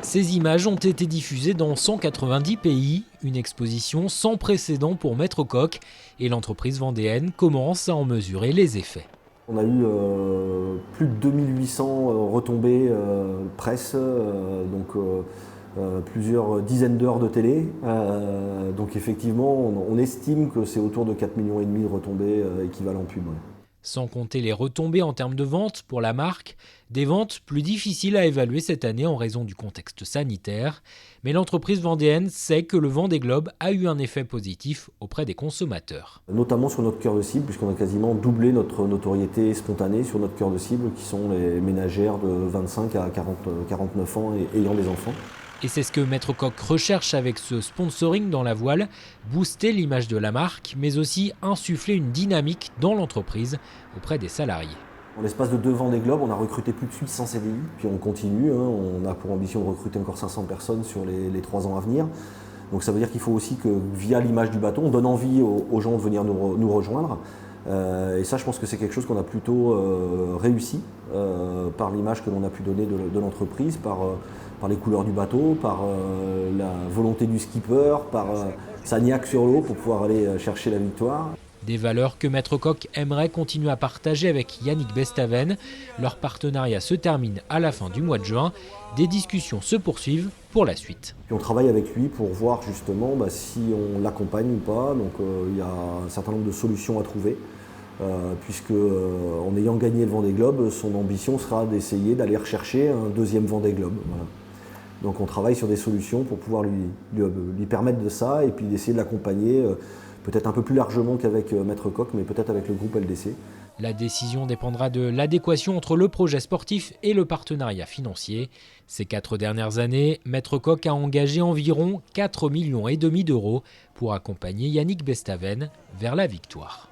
Ces images ont été diffusées dans 190 pays, une exposition sans précédent pour Maître Coq, et l'entreprise vendéenne commence à en mesurer les effets. On a eu plus de 2800 retombées presse, plusieurs dizaines d'heures de télé. Donc effectivement, on estime que c'est autour de 4,5 millions de retombées équivalent pub. Ouais. Sans compter les retombées en termes de ventes pour la marque, des ventes plus difficiles à évaluer cette année en raison du contexte sanitaire. Mais l'entreprise vendéenne sait que le Vendée Globe a eu un effet positif auprès des consommateurs. Notamment sur notre cœur de cible, puisqu'on a quasiment doublé notre notoriété spontanée sur notre cœur de cible, qui sont les ménagères de 25 à 49 ans et ayant des enfants. Et c'est ce que Maître Coq recherche avec ce sponsoring dans la voile, booster l'image de la marque, mais aussi insuffler une dynamique dans l'entreprise auprès des salariés. En l'espace de 2 Vendée Globe, on a recruté plus de 800 CDI, puis on continue, on a pour ambition de recruter encore 500 personnes sur les 3 ans à venir. Donc ça veut dire qu'il faut aussi que via l'image du bateau, on donne envie aux gens de venir nous rejoindre. Et ça, je pense que c'est quelque chose qu'on a plutôt réussi par l'image que l'on a pu donner de l'entreprise, par les couleurs du bateau, par la volonté du skipper, par sa niaque sur l'eau pour pouvoir aller chercher la victoire. Des valeurs que Maître Coq aimerait continuer à partager avec Yannick Bestaven. Leur partenariat se termine à la fin du mois de juin. Des discussions se poursuivent pour la suite. Puis on travaille avec lui pour voir justement si on l'accompagne ou pas. Donc il y a un certain nombre de solutions à trouver. Puisque en ayant gagné le Vendée Globe, son ambition sera d'essayer d'aller rechercher un deuxième Vendée Globe. Voilà. Donc on travaille sur des solutions pour pouvoir lui permettre de ça et puis d'essayer de l'accompagner peut-être un peu plus largement qu'avec Maître Coq, mais peut-être avec le groupe LDC. La décision dépendra de l'adéquation entre le projet sportif et le partenariat financier. Ces 4 dernières années, Maître Coq a engagé environ 4,5 millions d'euros pour accompagner Yannick Bestaven vers la victoire.